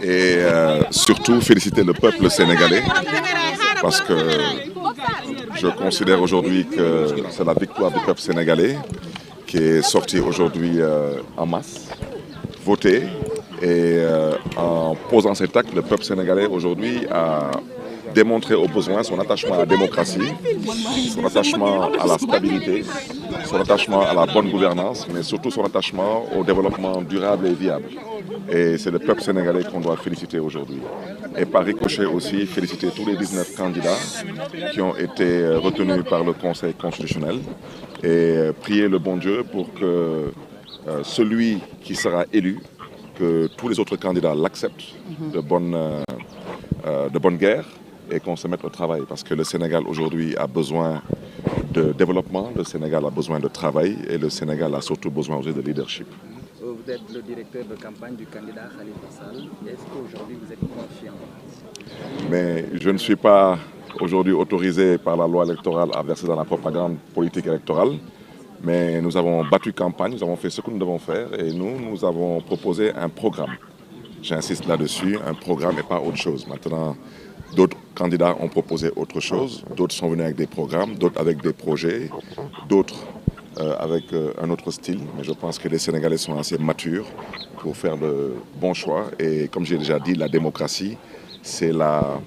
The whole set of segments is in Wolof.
Et surtout féliciter le peuple sénégalais parce que je considère aujourd'hui que c'est la victoire du peuple sénégalais qui est sorti aujourd'hui en masse, voté. Et en posant cet acte, le peuple sénégalais aujourd'hui a démontré au besoin son attachement à la démocratie, son attachement à la stabilité, son attachement à la bonne gouvernance, mais surtout son attachement au développement durable et viable. Et c'est le peuple sénégalais qu'on doit féliciter aujourd'hui. Et par ricochet aussi, féliciter tous les 19 candidats qui ont été retenus par le Conseil constitutionnel et prier le bon Dieu pour que celui qui sera élu, que tous les autres candidats l'acceptent de bonne guerre et qu'on se mette au travail. Parce que le Sénégal aujourd'hui a besoin de développement, le Sénégal a besoin de travail et le Sénégal a surtout besoin aussi de leadership. Vous êtes le directeur de campagne du candidat Khalifa Sall. Est-ce qu'aujourd'hui vous êtes confiant? Mais je ne suis pas aujourd'hui autorisé par la loi électorale à verser dans la propagande politique électorale. Mais nous avons battu campagne, nous avons fait ce que nous devons faire et nous avons proposé un programme. J'insiste là-dessus, un programme et pas autre chose. Maintenant, d'autres candidats ont proposé autre chose, d'autres sont venus avec des programmes, d'autres avec des projets, d'autres avec un autre style. Mais je pense que les Sénégalais sont assez matures pour faire de bons choix. Et comme j'ai déjà dit, la démocratie, c'est la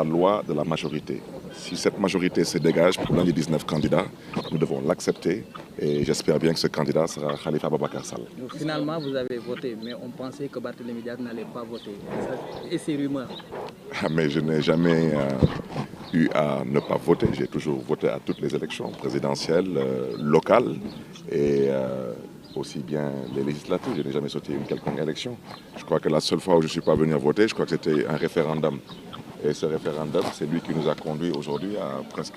loi de la majorité. Si cette majorité se dégage pour l'un des 19 candidats, nous devons l'accepter et j'espère bien que ce candidat sera Khalifa Ababacar Sall. Donc finalement, vous avez voté, mais on pensait que Barthélémy Dias n'allait pas voter. Et ces rumeurs? Mais je n'ai jamais eu à ne pas voter. J'ai toujours voté à toutes les élections présidentielles, locales et aussi bien les législatives. Je n'ai jamais sauté une quelconque élection. Je crois que la seule fois où je ne suis pas venu voter, je crois que c'était un référendum. Et ce référendum, c'est lui qui nous a conduit aujourd'hui à presque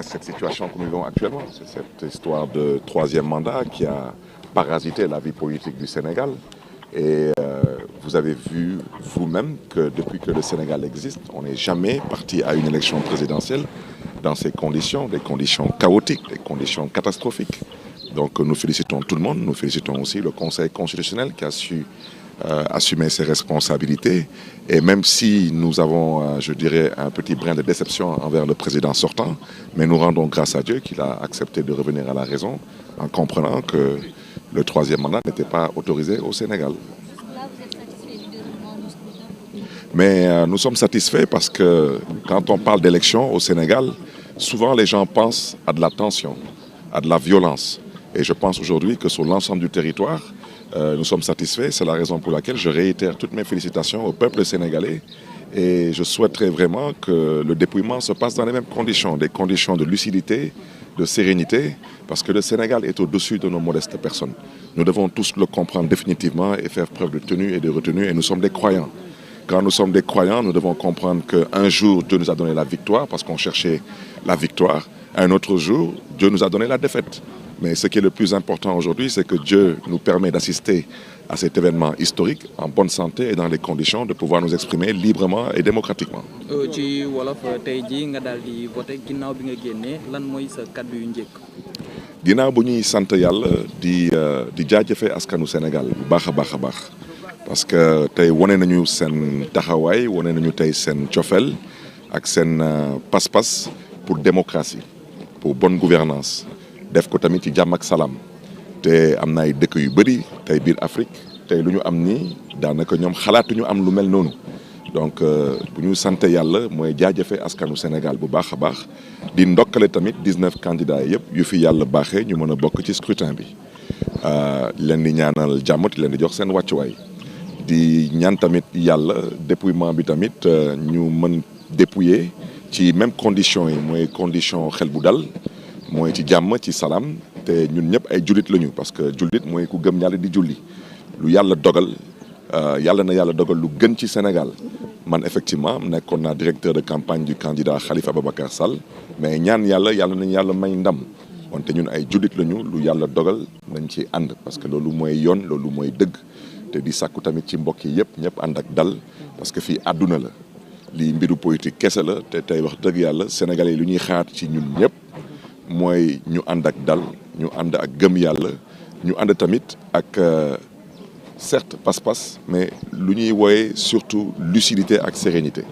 cette situation que nous vivons actuellement. C'est cette histoire de troisième mandat qui a parasité la vie politique du Sénégal. Et vous avez vu vous-même que depuis que le Sénégal existe, on n'est jamais parti à une élection présidentielle dans ces conditions, des conditions chaotiques, des conditions catastrophiques. Donc nous félicitons tout le monde, nous félicitons aussi le Conseil constitutionnel qui a su assumer ses responsabilités. Et même si nous avons, je dirais, un petit brin de déception envers le président sortant, mais nous rendons grâce à Dieu qu'il a accepté de revenir à la raison en comprenant que le troisième mandat n'était pas autorisé au Sénégal. Mais nous sommes satisfaits parce que quand on parle d'élection au Sénégal, souvent les gens pensent à de la tension, à de la violence. Et je pense aujourd'hui que sur l'ensemble du territoire, nous sommes satisfaits. C'est la raison pour laquelle je réitère toutes mes félicitations au peuple sénégalais. Et je souhaiterais vraiment que le dépouillement se passe dans les mêmes conditions, des conditions de lucidité, de sérénité, parce que le Sénégal est au-dessus de nos modestes personnes. Nous devons tous le comprendre définitivement et faire preuve de tenue et de retenue. Et nous sommes des croyants. Quand nous sommes des croyants, nous devons comprendre qu'un jour, Dieu nous a donné la victoire parce qu'on cherchait la victoire. Un autre jour, Dieu nous a donné la défaite. Mais ce qui est le plus important aujourd'hui, c'est que Dieu nous permet d'assister à cet événement historique en bonne santé et dans les conditions de pouvoir nous exprimer librement et démocratiquement. ci wolof tey jii nga daal di voté ginnaaw bi nga génnee lan mooy sa kaddu yu njëkk. ginnaaw bu ñuy sant yàlla di jaajëfee askanu Sénégal bu baax a baax parce que tey wane nañu seen taxawaay wane nañu tey seen cofeel ak seen pas-pas pour démocratie pour bonne gouvernance def ko tamit ci jàmm ak salaam te am na ay dëkk yu bëri tey biir Afrique tey lu ñu am nii daanaka ñoom xalaatuñu am lu mel noonu donc bu ñu sant yàlla mooy jaajëfe askanu Sénégal bu baax a baax di ndokkale tamit 19 candidats yëpp yu fi yàlla baaxee ñu mën a bokk ci scrutin bi leen di ñaanal jàmm di leen di jox seen wàccuwaay di ñaan tamit yàlla dépouillement bi tamit ñu mën dépouiller ci même condition yi mooy condition xel bu dal mooy ci jàmm ci salaam te ñun ñëpp ay jullit lañu parce que jullit mooy ku gëm yàlla di julli lu yàlla dogal yàlla na yàlla dogal lu gën ci Sénégal man effectivement nekkoon naa directeur de campagne du candidat Khalifa Ababacar Sall mais ñaan yàlla nañu yàlla may ndam wante ñun ay jullit lañu lu yàlla dogal nañ ci ànd parce que loolu mooy yoon loolu mooy dëgg te di sàkku tamit ci mbokk yi yëpp ñëpp ànd ak dal parce que fii àdduna la lii mbiru politique kese la te tey wax dëgg yàlla sénégalais yi lu ñuy xaar ci ñun ñëpp mooy ñu ànd ak dal ñu ànd ak gëm yàlla ñu ànd tamit ak certes pas-pas mais lu ñuy wooye surtout lucidité ak sérénité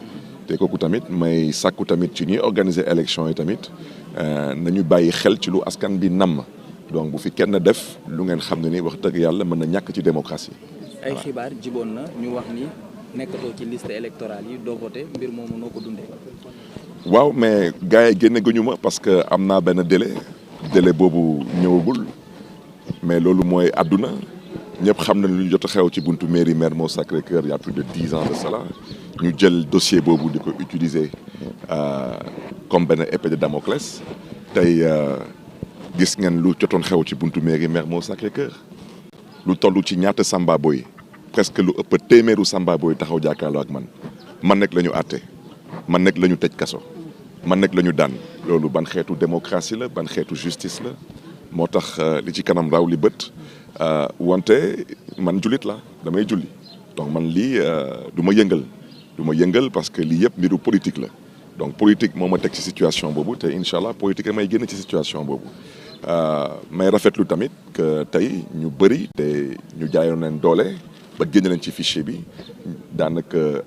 te kooku tamit may sàkku tamit ci ñuy organiser élection yi tamit nañu bàyyi xel ci lu askan bi namm donc bu fi kenn def lu ngeen xam ne ni wax dëgg yàlla mën na ñàkk ci démocratie. ay xibaar jiboon na ñu wax ni nekkatoo ci liste électorale yi doo voté mbir moomu noo ko dundee. waaw mais gars yi génne guñu ma parce que am naa benn délai boobu ñëwagul mais loolu mooy àdduna ñëpp xam nañ lu jot a xew ci buntu mairie Mermoz Sacré-Cœur il y a plus de 10 ans de cela ñu jël dossier boobu di ko utiliser comme benn épée de Damoclès tey gis ngeen lu jotoon xew ci buntu mairie Mermoz Sacré-Cœur lu toll ci ñaata Samba Boy presque lu ëpp téeméeru Samba Boy taxaw jàkkaarloo ak man nekk la ñu àtte man nekk la ñu tëj kaso man nekk la ñu daan loolu ban xeetu démocratie la ban xeetu justice la moo tax li ci kanam raw li bët wante man jullit la damay julli donc man lii du ma yëngal parce que lii yëpp mbiru politique la donc politique moo ma teg ci situation boobu te incha allah politique may génn ci situation boobu may rafetlu tamit que tey ñu bëri te ñu jaayoon leen doole ba génn leen ci fichier bi daanaka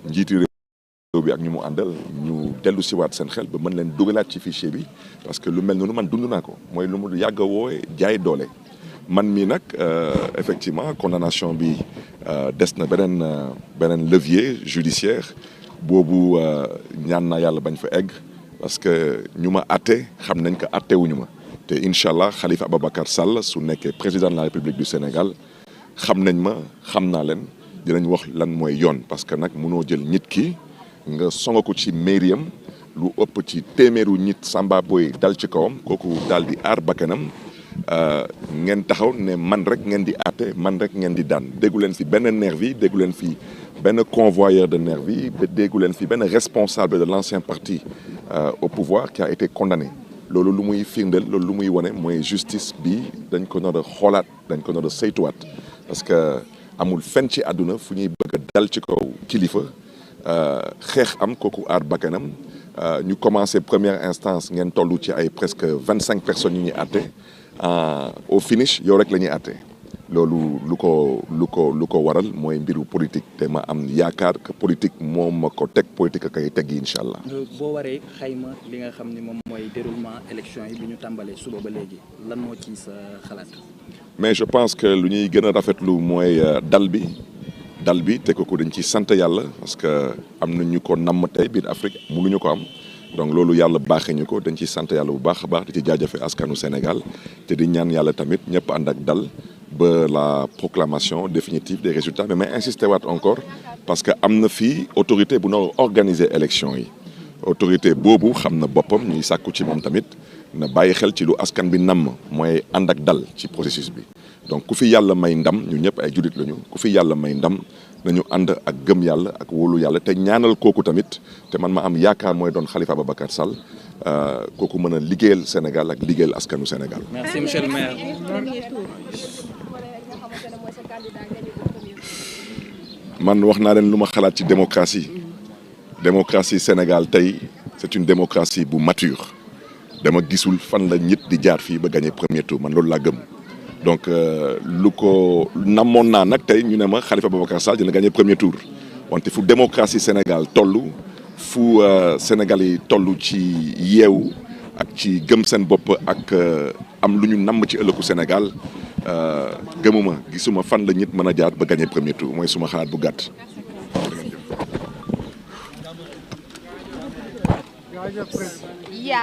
njiiti réew bi ak ñu mu àndal ñu dellu siwaat seen xel ba mën leen dugalaat ci fichier bi parce que lu mel noonu man dund naa ko mooy lu mu yàgg a woowe jaay doole man mii nag effectivement condamnation bi des na beneen levier judiciaire boobu ñaan naa yàlla bañ fa egg parce que ñu ma àtte xam nañ ko àttewuñu ma te incha allah Khalifa Ababacar Sall su nekkee président de la République du Sénégal xam nañ ma xam naa leen dinañ wax lan mooy yoon parce que nag mënoo jël nit ki nga songa ko ci mairie-am lu ëpp ci téeméeru nit Samba Boy dal ci kawam kooku daal di aar bakkanam ngeen taxaw ne man rek ngeen di àtte man rek ngeen di daan déggu leen fi benn nervi déggu leen fi benn convoyeur de nervi déggu leen fi benn responsable de l'ancien parti au pouvoir qui a été condamné loolu lu muy firndeel loolu lu muy wane mooy justice bi dañ ko nar a xoolaat dañ ko nar a saytuwaat parce que amul fenn ci àdduna fu ñuy bëgg a dal ci kaw kilifa xeex am kooku aar bakkanam ñu commencé première instance ngeen toll ci ay presque 25 personnes yu ñuy àtte au finish yow rek la ñuy àtte loolu lu ko waral mooy mbiru politique te ma am yaakaar que politique moom ma ko teg politique kay teggi incha allah. boo waree xayma li nga xam ni moom mooy déroulement élection yi bi ñu tàmbalee suba ba léegi lan moo ci sa xalaat. mais je pense que lu ñuy gën a rafetlu mooy dal bi te kooku dañ ci sant yàlla parce que am na ñu ko namm tey biir Afrique mënuñu ko am. donc loolu yàlla baaxee ñu ko dañ ciy sant yàlla bu baax a baax di ci jaajëfe askanu Sénégal te di ñaan yàlla tamit ñëpp ànd ak dal ba la proclamation définitive des résultats mais may insister waat encore parce que am na fii autorité bu noo organiser élection yi autorité boobu xam na boppam ñuy sàkku ci moom tamit na bàyyi xel ci lu askan bi namm mooy ànd ak dal ci processus bi donc ku fi yàlla may ndam ñu ñëpp ay jullit lañu ku fi yàlla may ndam nañu ànd ak gëm yàlla ak wóolu yàlla te ñaanal kooku tamit te man ma am yaakaar mooy doon Khalifa Ababacar Sall kooku mën a liggéeyal Sénégal ak liggéeyal askanu Sénégal. Merci monsieur le maire. man wax naa leen lu ma xalaat ci démocratie Sénégal tey c'est une démocratie bu mature dama gisul fan la nit di jaar fii ba gagner premier tour man loolu laa gëm. donc lu ko namoon naa nag tey ñu ne ma Khalifa Ababacar Sall dina gagné premier tour wante fu démocratie Sénégal toll fu Sénégal yi toll ci yeewu ak ci gëm seen bopp ak am lu ñu namm ci ëllëgu Sénégal gëmuma gisuma fan la nit mën a jaar ba gagné premier tour mooy suma xalaat bu gàtt.